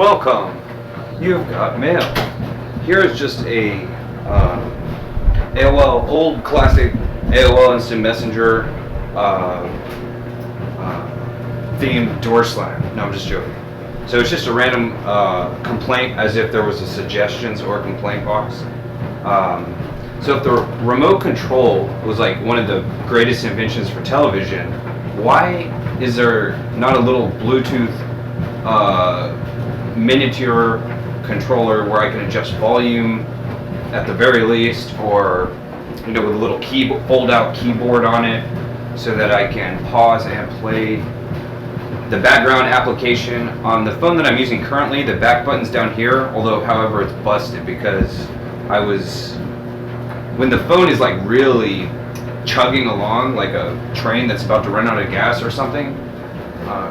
Welcome. You've got mail. Here is just a AOL, old classic AOL Instant Messenger themed door slam. No, I'm just joking. So it's just a random complaint, as if there was a suggestions or complaint box. So if the remote control was like one of the greatest inventions for television, why is there not a little Bluetooth miniature controller where I can adjust volume at the very least, or with a little fold-out keyboard on it, so that I can pause and play the background application on the phone that I'm using currently. The back button's down here, although however it's busted because when the phone is like really chugging along like a train that's about to run out of gas or something,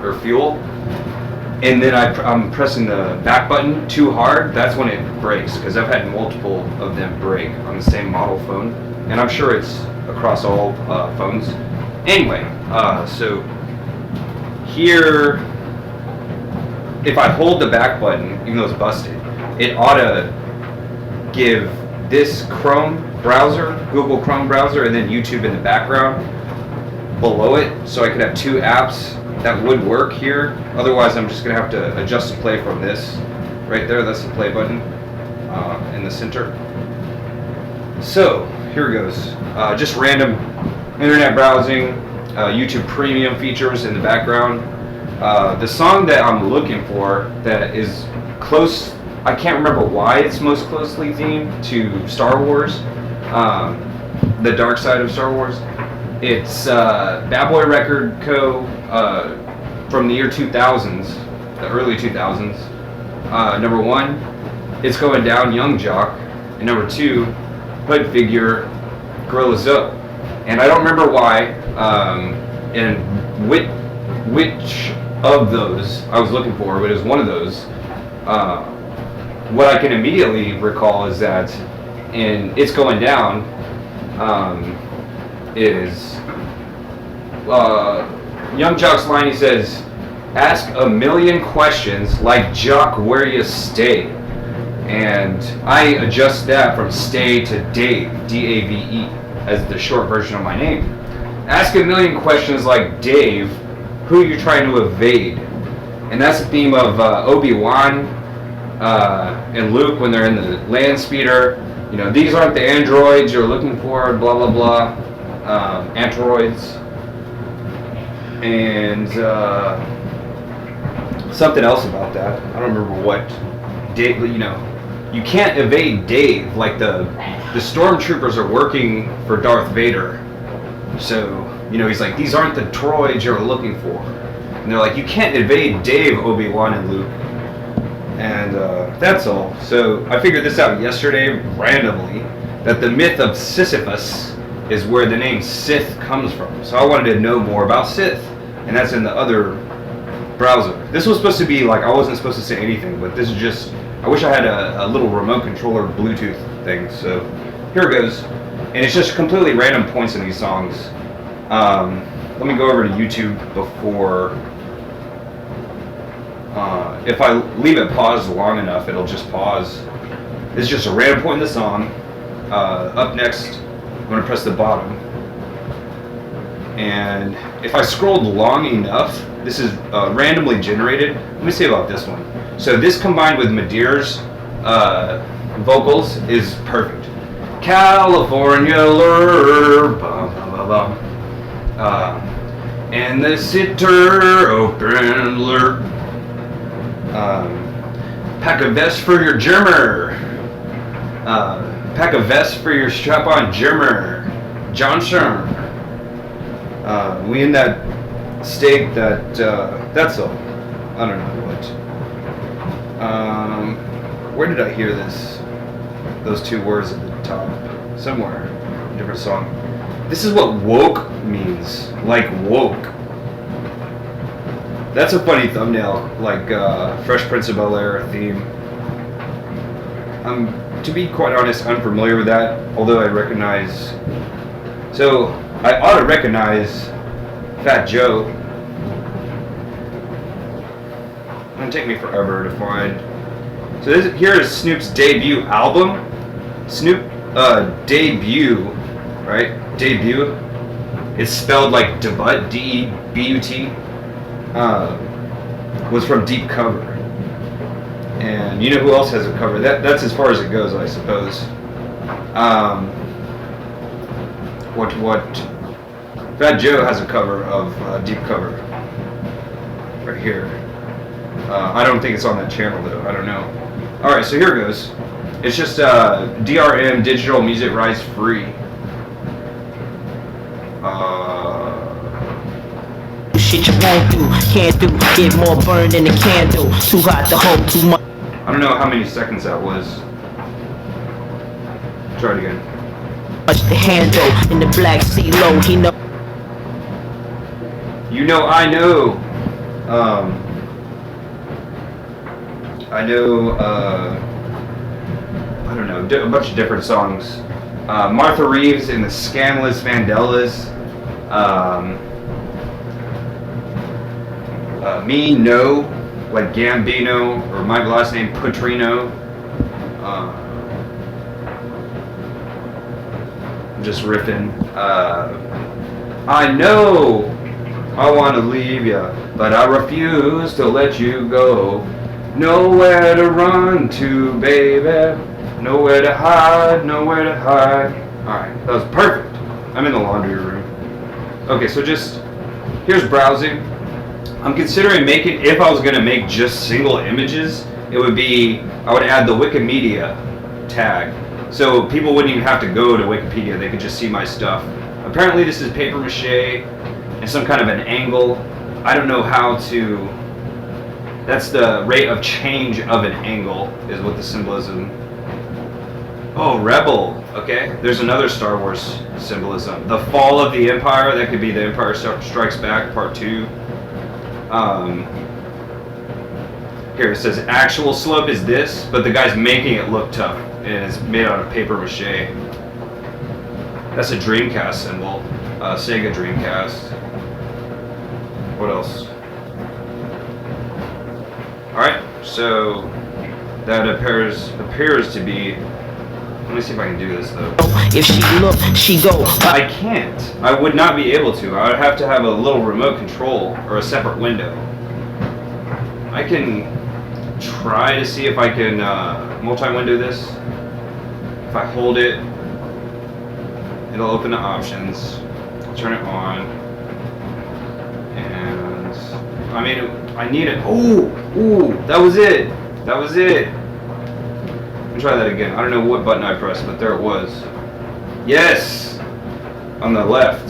or fuel, and then I'm pressing the back button too hard, that's when it breaks, because I've had multiple of them break on the same model phone, and I'm sure it's across all phones. Anyway, so here, if I hold the back button, even though it's busted, it ought to give this Chrome browser, Google Chrome browser, and then YouTube in the background below it, so I could have two apps that would work here. Otherwise, I'm just going to have to adjust the play from this right there. That's the play button in the center. So here goes. Just random internet browsing, YouTube Premium features in the background. The song that I'm looking for that is close, I can't remember why it's most closely themed to Star Wars, the dark side of Star Wars. It's Bad Boy Record Co. From the year 2000s, the early 2000s. Number one, It's Going Down, Young Jock. And number two, Hood Figure, Gorilla Zoe. And I don't remember why, and which of those I was looking for, but it was one of those. What I can immediately recall is that in It's Going Down is Young Jock's line. He says, "Ask a million questions like Jock where you stay." And I adjust that from stay to Dave, D-A-V-E, as the short version of my name. Ask a million questions like Dave, who you're trying to evade. And that's the theme of Obi-Wan and Luke when they're in the land speeder. These aren't the androids you're looking for, blah, blah, blah. Androids. And something else about that. I don't remember what. Dave, you can't evade Dave. Like the stormtroopers are working for Darth Vader. So, he's like, these aren't the droids you're looking for. And they're like, you can't evade Dave, Obi-Wan and Luke. And that's all. So I figured this out yesterday randomly, that the myth of Sisyphus is where the name Sith comes from. So I wanted to know more about Sith, and that's in the other browser. This was supposed to be like, I wasn't supposed to say anything, but this is just, I wish I had a little remote controller Bluetooth thing. So here it goes. And it's just completely random points in these songs. Let me go over to YouTube before, if I leave it paused long enough, it'll just pause. It's just a random point in the song. Up next, I'm going to press the bottom. And if I scrolled long enough, this is randomly generated. Let me say about this one. So this combined with Madeire's vocals is perfect. California lure, bum, bum, bum, bum. And the sitter open lure. Pack a vest for your germer. Pack a vest for your strap-on germer. John Sherm. We in that state that, that's all. I don't know what. Where did I hear this? Those two words at the top. Somewhere. Different song. This is what woke means. Like woke. That's a funny thumbnail. Like Fresh Prince of Bel-Air theme. To be quite honest, unfamiliar with that. Although I recognize. So I ought to recognize Fat Joe. gonna take me forever to find. So here is Snoop's debut album. Snoop debut, right? Debut. It's spelled like debut, D-E-B-U-T. Was from Deep Cover. And you know who else has a cover? That's as far as it goes, I suppose. What? Fat Joe has a cover of Deep Cover. Right here. I don't think it's on that channel though. I don't know. All right, so here it goes. It's just DRM, digital music rights free. Shit you won't do, can't do, get more burned than a candle. Too hot to hold, too much. I don't know how many seconds that was. Try it again. Much to handle in the Black Sea low, he know. You know, I know. I know. I don't know. A bunch of different songs. Martha Reeves and the Scandalous Vandellas. Me, No, like Gambino, or my last name, Putrino. I'm just riffing. I know I want to leave ya, but I refuse to let you go. Nowhere to run to, baby. Nowhere to hide, nowhere to hide. Alright, that was perfect. I'm in the laundry room. Okay, so here's browsing. I'm considering making, if I was going to make just single images, it would be, I would add the Wikimedia tag. So people wouldn't even have to go to Wikipedia, they could just see my stuff. Apparently this is paper mache and some kind of an angle. I don't know how to, that's the rate of change of an angle, is what the symbolism. Oh, Rebel, okay. There's another Star Wars symbolism. The Fall of the Empire, that could be The Empire Strikes Back Part 2. Here it says actual slope is this, but the guy's making it look tough, and it's made out of paper mache. That's a Dreamcast symbol, Sega Dreamcast. What else? All right, so that appears to be. Let me see if I can do this though. If she look, she go. I can't. I would not be able to. I would have to have a little remote control or a separate window. I can try to see if I can multi-window this. If I hold it, it'll open the options. I'll turn it on. And I mean, I need it. Ooh, that was it. That was it. Try that again. I don't know what button I pressed, but there it was. Yes! On the left.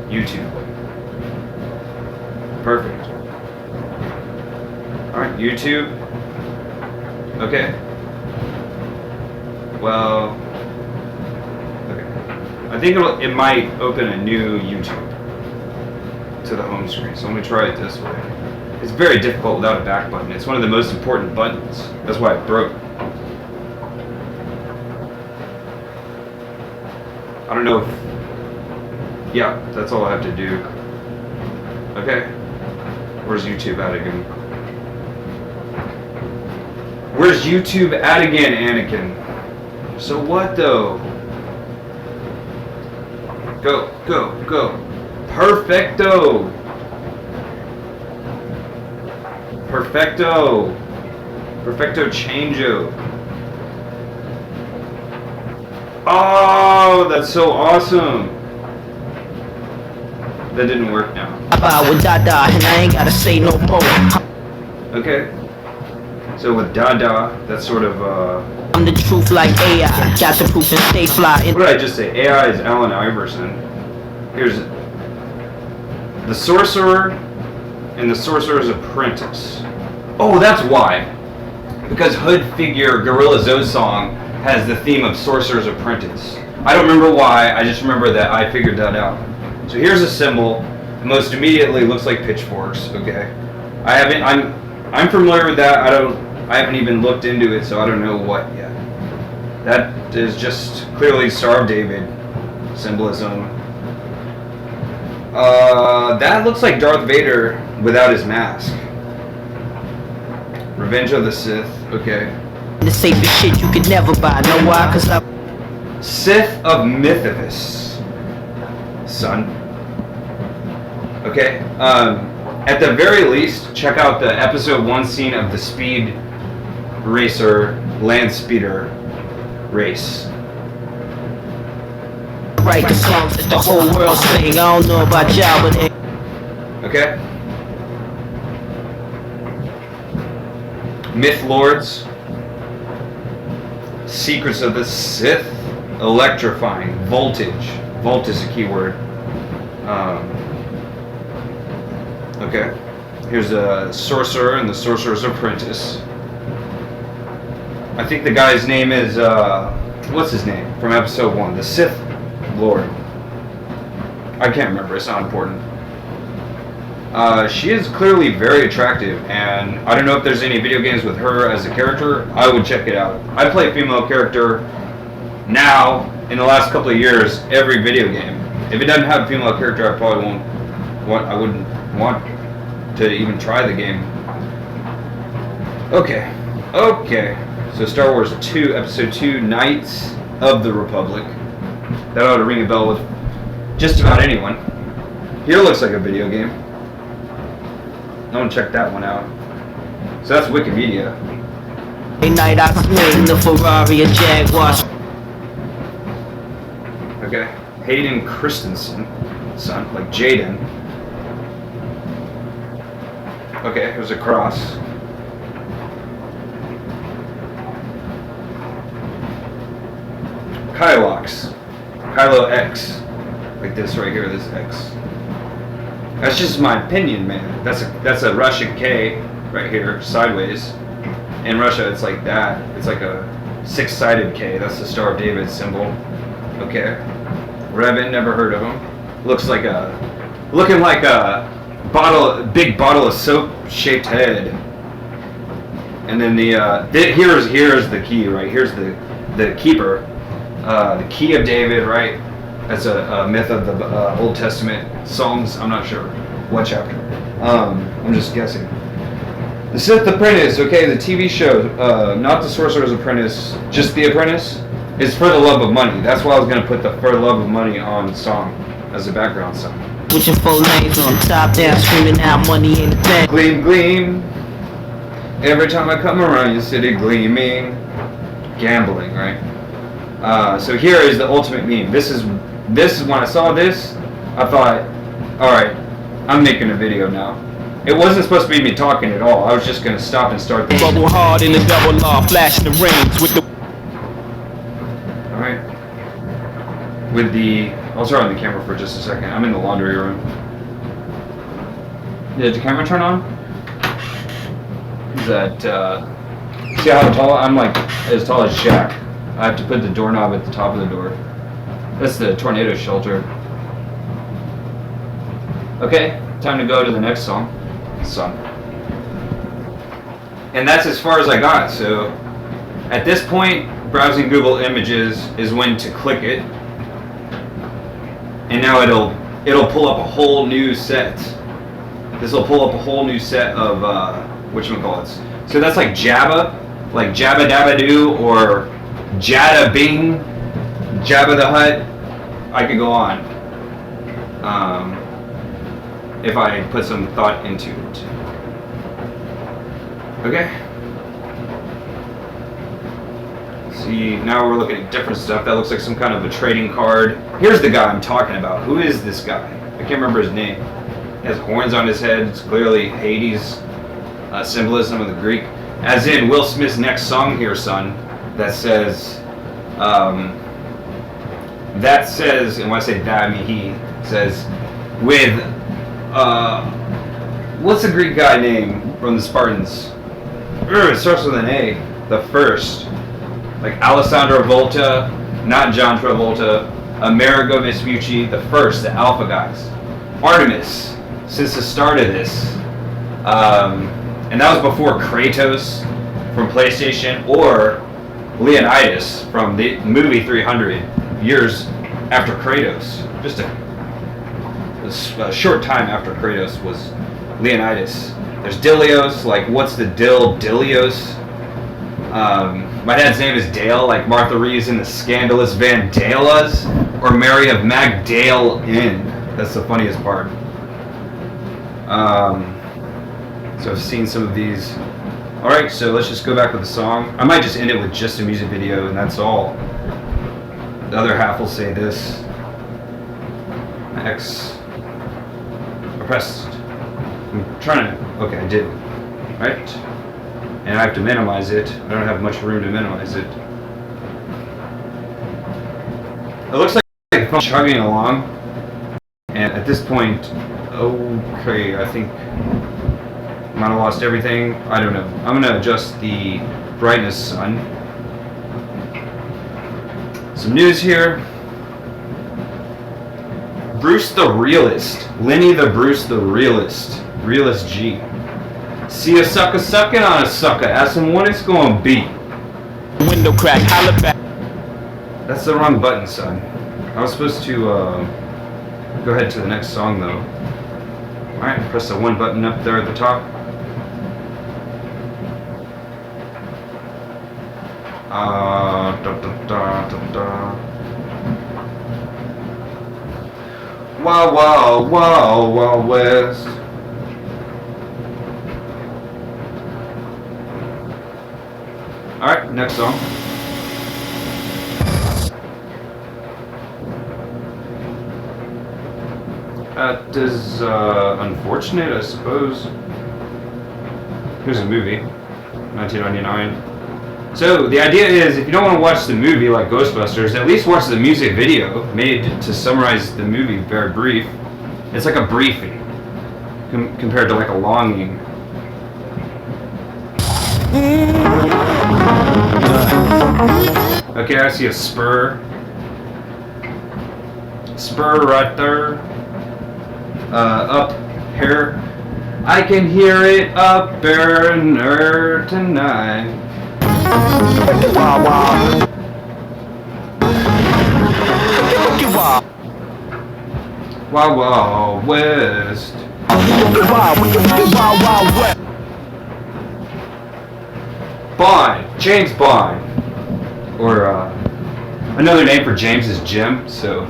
YouTube. Perfect. Alright, YouTube. Okay. Well, okay. I think it might open a new YouTube to the home screen, so let me try it this way. It's very difficult without a back button. It's one of the most important buttons. That's why it broke. I don't know if... Yeah, that's all I have to do. Okay. Where's YouTube at again? Where's YouTube at again, Anakin? So what though? Go, go, go. Perfecto! Perfecto! Perfecto changeo. Oh, that's so awesome! That didn't work now. With Dada, and I ain't gotta say no more. Okay. So with Dada, that's sort of I'm the truth like AI. Got the proof and stay fly. what did I just say? AI is Allen Iverson. Here's the Sorcerer and the Sorcerer's Apprentice. Oh, that's why. Because Hood Figure Gorilla Zoe song has the theme of Sorcerer's Apprentice. I don't remember why, I just remember that I figured that out. So here's a symbol. Most immediately looks like pitchforks, okay? I'm familiar with that. I haven't even looked into it, so I don't know what yet. That is just clearly Star of David symbolism. That looks like Darth Vader without his mask. Revenge of the Sith. Okay. The safest shit you could never buy. Know why? Cause I Sith of Mythos, son. Okay. At the very least, check out the episode 1 scene of the Speed Racer Land Speeder race. write the songs that the whole world sing. I don't know about y'all, but they Okay. Myth Lords. Secrets of the Sith. Electrifying. Voltage. Volt is a keyword. Okay. Here's a Sorcerer and the Sorcerer's Apprentice. I think the guy's name is, what's his name? From episode 1. The Sith Lord. I can't remember. It's not important. She is clearly very attractive, and I don't know if there's any video games with her as a character. I would check it out. I play a female character now, in the last couple of years, every video game. If it doesn't have a female character, I probably I wouldn't want to even try the game. Okay. So Star Wars 2, Episode 2, Knights of the Republic. That ought to ring a bell with just about anyone. Here looks like a video game. I'm gonna check that one out. So that's Wikipedia. night I swing the Ferrari and Jaguar. Okay. Hayden Christensen, son, like Jaden. Okay, here's a cross. Kylox. Kylo X. Like this right here, this X. That's just my opinion, man. That's a Russian K right here, sideways. In Russia, it's like that. It's like a 6-sided K. That's the Star of David symbol. Okay. Revan, never heard of him. Looking like a big bottle of soap-shaped head. And then here's the key, right? Here's the keeper, the key of David, right? That's a myth of the Old Testament Psalms. I'm not sure what chapter. I'm just guessing. The Sith Apprentice, okay, the TV show, not the Sorcerer's Apprentice, just the Apprentice, is For the Love of Money. That's why I was gonna put the For the Love of Money on song as a background song. Switching 4 lanes on top down, screaming out money in the bank. Gleam, gleam. Every time I come around your city, gleaming. Gambling, right? So here is the ultimate meme. This is when I saw this, I thought, all right, I'm making a video now. It wasn't supposed to be me talking at all. I was just gonna stop and start this. Bubble hard in the double law, flashing the rings with the. All right. I'll turn on the camera for just a second. I'm in the laundry room. Did the camera turn on? Is that, see how tall? I'm like as tall as Shaq. I have to put the doorknob at the top of the door. That's the tornado shelter. Okay, time to go to the next song. Son. And that's as far as I got. So at this point, browsing Google Images is when to click it. And now it'll pull up a whole new set. This will pull up a whole new set of whatchamacallits. So that's like Jabba, like Jabba Dabba Doo, or Jada Bing, Jabba the Hutt. I could go on. If I put some thought into it. Okay. See, now we're looking at different stuff. That looks like some kind of a trading card. Here's the guy I'm talking about. Who is this guy? I can't remember his name. He has horns on his head. It's clearly Hades symbolism of the Greek. As in Will Smith's next song here, son. That says, and when I say that, I mean he says, with, what's the Greek guy name from the Spartans? It starts with an A. The first. Like Alessandro Volta, not John Travolta, Amerigo Vespucci, the first, the Alpha guys. Artemis, since the start of this. And that was before Kratos from PlayStation, or Leonidas from the movie 300, years after Kratos. Just a a short time after Kratos was Leonidas. There's Dilios, like what's the Dilios? My dad's name is Dale, like Martha Reeves in the Scandalous Vandellas, or Mary of Magdalene. That's the funniest part. So I've seen some of these. Alright, so let's just go back with the song. I might just end it with just a music video and that's all. The other half will say this. X. I pressed. I'm trying to. Okay, I did. Right? And I have to minimize it. I don't have much room to minimize it. It looks like I'm chugging along. And at this point, okay, I think I might have lost everything. I don't know. I'm going to adjust the brightness, son. Some news here. Bruce the Realist. Lenny the Bruce the Realist. Realist G. See a sucker sucking on a sucker. Ask him what it's gonna be. Window crack, holla back. That's the wrong button, son. I was supposed to go ahead to the next song, though. Alright, press the one button up there at the top. Wow, wow, wow, wow, West. Alright, next song. That is unfortunate, I suppose. Here's a movie, 1999. So the idea is, if you don't want to watch the movie like Ghostbusters, at least watch the music video made to summarize the movie very brief. It's like a briefing compared to like a longing. Okay, I see a spur. Spur right there. Up here. I can hear it up there tonight. Wow, wow. Wow, wow, West. Bond, James Bond. Or another name for James is Jim, so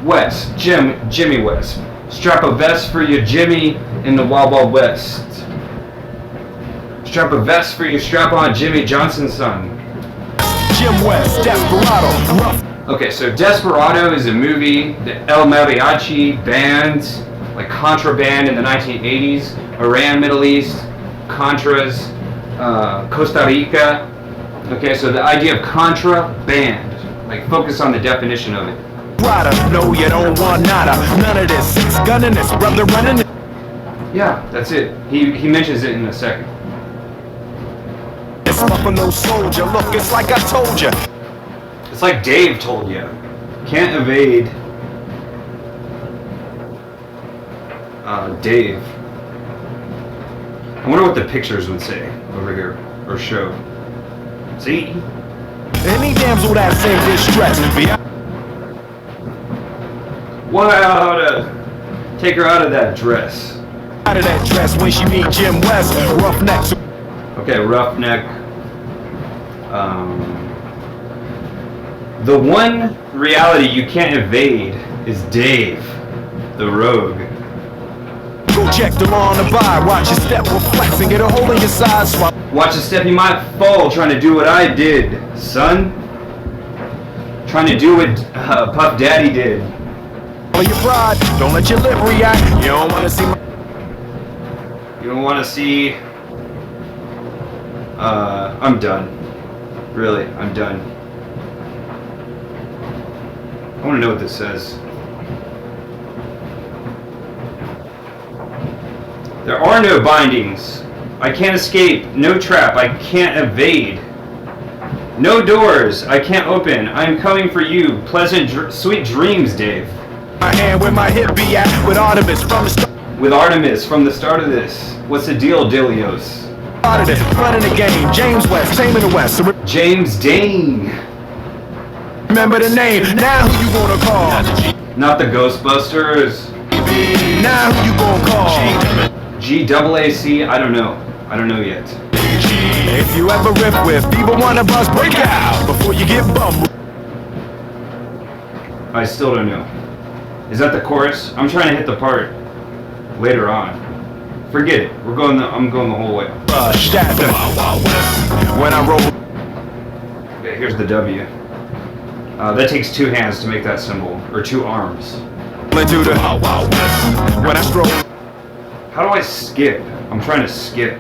West, Jimmy West. Strap a vest for your Jimmy in the Wild Wild West. Strap a vest for your strap-on Jimmy Johnson's son. Jim West, Desperado. Okay, so Desperado is a movie that El Mariachi band, like contraband in the 1980s, Iran, Middle East, Contras, Costa Rica. Okay, so the idea of contraband, like focus on the definition of it. No, you don't want nada. None of this. Six gunning this, brother running. Yeah, that's it. He mentions it in a second. It's Buffalo Soldier. Look, it's like I told you. It's like Dave told you. Can't evade. Dave. I wonder what the pictures would say over here, or show. See? Any damsel that's in distress. Wow, to take her out of that dress. Out of that dress when she meet Jim West. Roughneck. Okay, Roughneck. The one reality you can't evade is Dave, the rogue. Go check the law on the bar. Watch your step, reflex, and get a hole in your side. Watch a step, you might fall trying to do what I did, son. Trying to do what Puff Daddy did. Follow your pride. Don't let your lip react. You don't want to see. You don't want to see. I'm done. Really, I'm done. I want to know what this says. There are no bindings. I can't escape. No trap. I can't evade. No doors. I can't open. I'm coming for you. Pleasant, sweet dreams, Dave. My hand where my hip be at. With Artemis from the start. With Artemis from the start of this. What's the deal, Dilios? Started it. Running the game. James West. Same in the West. So James Dane. remember the name. Now who you gonna call? Not the Ghostbusters. Now who you gon' call? GAAC, I don't know. I don't know yet. If you ever riff with either one of us, break out before you get bummed. I still don't know. Is that the chorus? I'm trying to hit the part later on. Forget it. I'm going the whole way. When I roll. Okay, here's the W. That takes two hands to make that symbol, or two arms. Into the when I stroll. How do I skip? I'm trying to skip.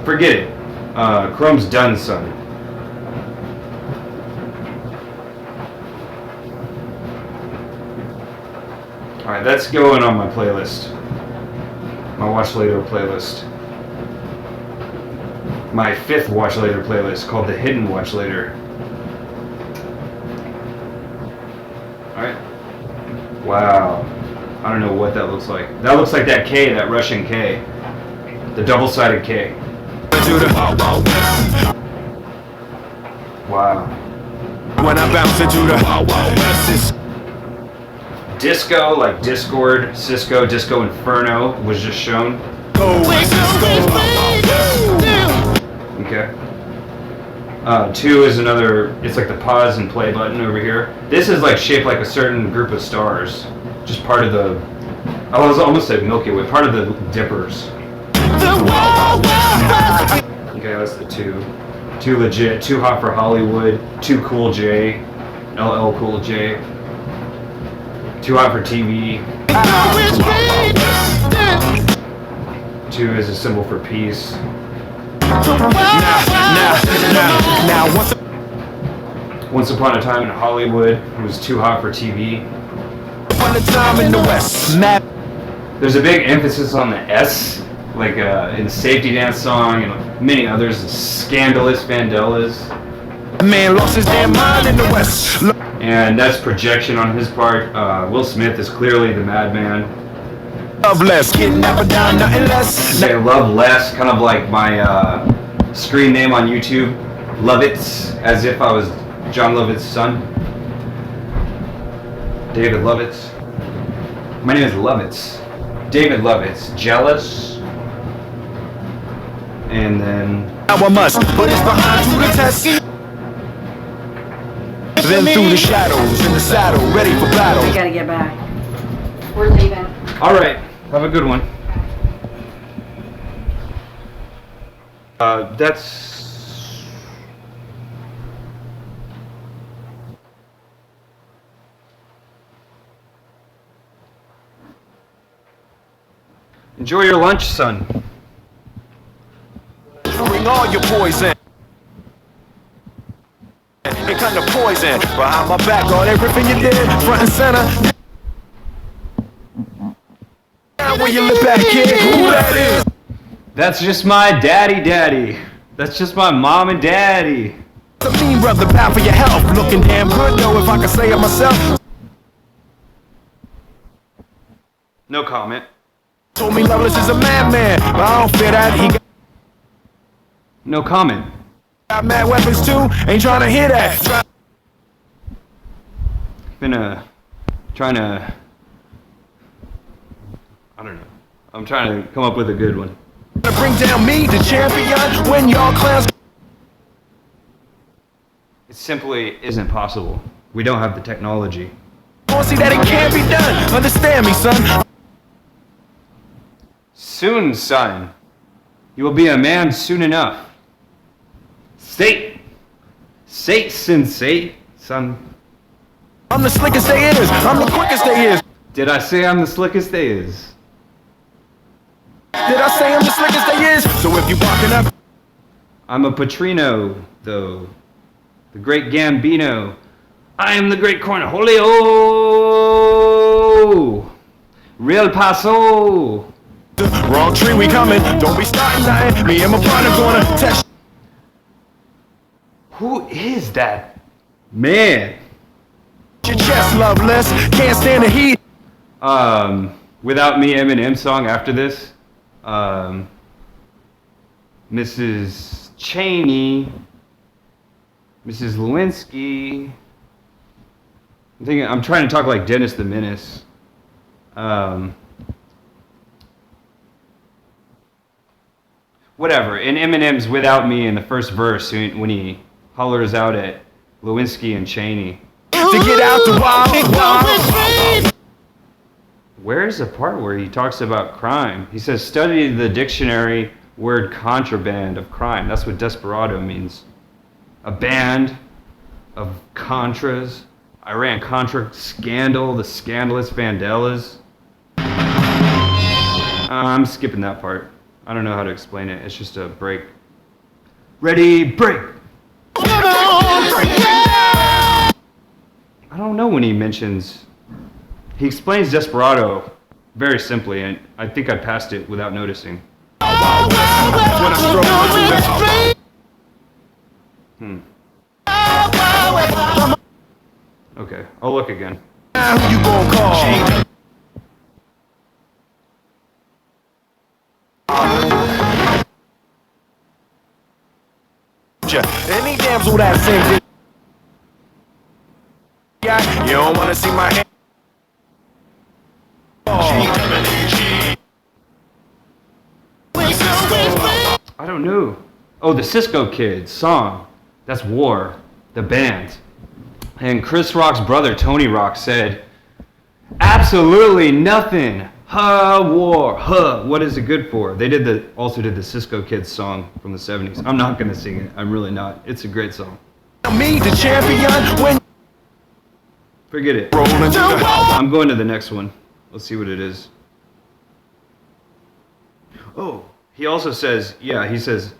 Forget it. Chrome's done, son. Alright, that's going on my playlist. My Watch Later playlist. My 5th Watch Later playlist called the Hidden Watch Later. Alright. Wow. I don't know what that looks like. That looks like that K, that Russian K. The double-sided K. Wow. When I bounce into the Disco, like Discord, Cisco, Disco Inferno was just shown. Okay. 2 is another, it's like the pause and play button over here. This is like shaped like a certain group of stars. Just part of the, I was almost like Milky Way, part of the dippers. Okay, that's the 2. 2 legit, Too Hot for Hollywood, 2 Cool J, LL Cool J. Too Hot for TV. 2 is a symbol for peace. Now, Once Upon a Time in Hollywood, it was Too Hot for TV. upon a time in the West. There's a big emphasis on the S, like in Safety Dance Song and many others, Scandalous Vandellas. Man lost his damn mind in the West. And that's projection on his part. Will Smith is clearly the madman. Love less, getting never down, nothing less. Say Love Less, kind of like my screen name on YouTube, Lovitz, as if I was John Lovett's son. David Lovitz. My name is Lovitz. David Lovitz. Jealous. And then... Now I must put this behind to the test. Then through the shadows, in the saddle, ready for battle. We gotta get back. We're leaving. Alright, have a good one. That's... Enjoy your lunch, son. Bring all your poison. It kind of poison behind my back on everything you did, front and center. Now when you look back, kid, who that is? That's just my daddy. That's just my mom and daddy. It's a mean brother, pal for your health. Looking damn good though, if I can say it myself. No comment. Told me Loveless is a madman, but I don't fear that. He No comment. got mad weapons too, ain't trying to hear that. Trying to, I don't know. I'm trying to come up with a good one. Bring down me, the champion, when y'all clowns. It simply isn't possible. We don't have the technology. Won't see that it can't be done. Understand me, son. Soon, son. You will be a man soon enough. Say, sensei, son. I'm the slickest they is. I'm the quickest they is. Did I say I'm the slickest they is? Did I say I'm the slickest they is? So if you barking up, I'm a Patrino, though. The great Gambino. I am the great Cornholio. Real Paso. wrong tree, we coming. Don't be starting nothing. Me and my partner gonna test. Who is that man? Your chest, Loveless. Can't stand the heat. Without me, Eminem song after this. Mrs. Cheney, Mrs. Lewinsky. I'm trying to talk like Dennis the Menace. Whatever. In Eminem's "Without Me" in the first verse, when he hollers out at Lewinsky and Cheney. To get out the wild. Where's the part where he talks about crime? He says, study the dictionary word contraband of crime. That's what desperado means. A band of Contras. Iran-Contra scandal, the scandalous Vandellas. I'm skipping that part. I don't know how to explain it. It's just a break. Ready, break! I don't know when he mentions... He explains desperado very simply, and I think I passed it without noticing. Okay, I'll look again. Who you gon' call? Any damsel that sings it. Yeah, you don't wanna see my hand. I don't know. Oh, the Cisco Kids song. That's War, the band. And Chris Rock's brother, Tony Rock, said, absolutely nothing. War, what is it good for? They also did the Cisco Kids song from the 70s. I'm not going to sing it. I'm really not. It's a great song. Me, the champion, when Forget it. rolling to the I'm going to the next one. Let's see what it is. Oh, he also says, he says,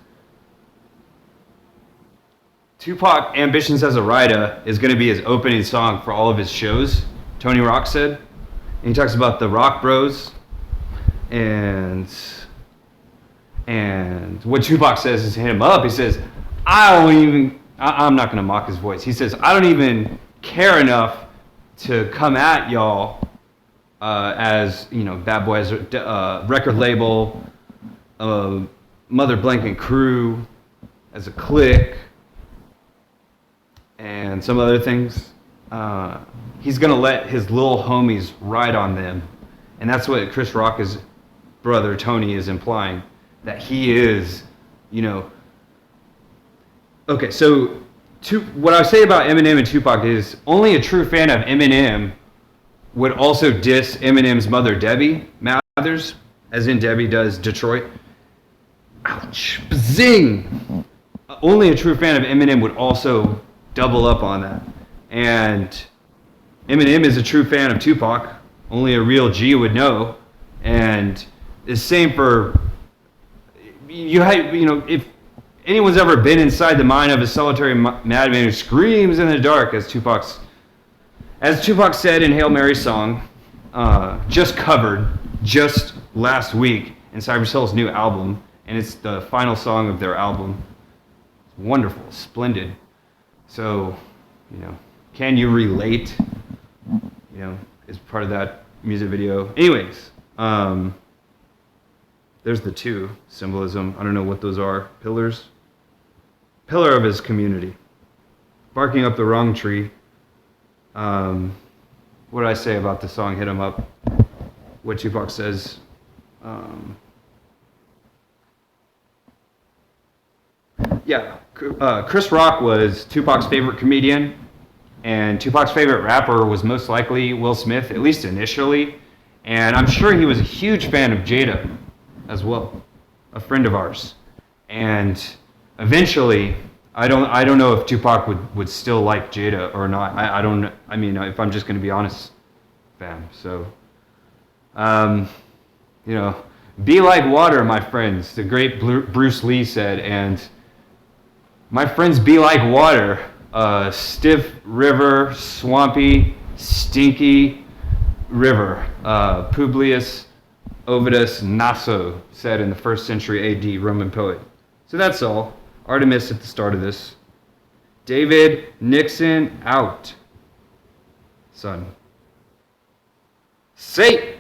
Tupac Ambitions as a Writer is going to be his opening song for all of his shows, Tony Rock said. And he talks about the Rock Bros and what Tupac says is hit him up. He says, I'm not going to mock his voice. He says, I don't even care enough to come at y'all as, Bad Boys record label, Mother Blanket crew, as a clique, and some other things. He's gonna let his little homies ride on them, and that's what Chris Rock's brother Tony is implying, that he is, Okay, so what I say about Eminem and Tupac is only a true fan of Eminem would also diss Eminem's mother Debbie Mathers, as in Debbie does Detroit. Ouch! Zing! Only a true fan of Eminem would also double up on that. And Eminem is a true fan of Tupac. Only a real G would know. And the same for if anyone's ever been inside the mind of a solitary madman who screams in the dark, as Tupac said in Hail Mary's song, just covered just last week in Cypress Hill's new album, and it's the final song of their album. It's wonderful, splendid. So, can you relate? Is part of that music video. Anyways, there's the two symbolism. I don't know what those are. Pillars. Pillar of his community. Barking up the wrong tree. What did I say about the song Hit 'Em Up? What Tupac says. Chris Rock was Tupac's favorite comedian, and Tupac's favorite rapper was most likely Will Smith, at least initially. And I'm sure he was a huge fan of Jada as well, a friend of ours. And eventually, I don't know if Tupac would still like Jada or not. I don't. I mean, if I'm just going to be honest, fam. So, be like water, my friends. The great Bruce Lee said, and my friends be like water. Stiff river, swampy, stinky river. Publius Ovidus Naso said in the 1st century AD Roman poet. So that's all. Artemis at the start of this. David Nixon out. Son. Satan.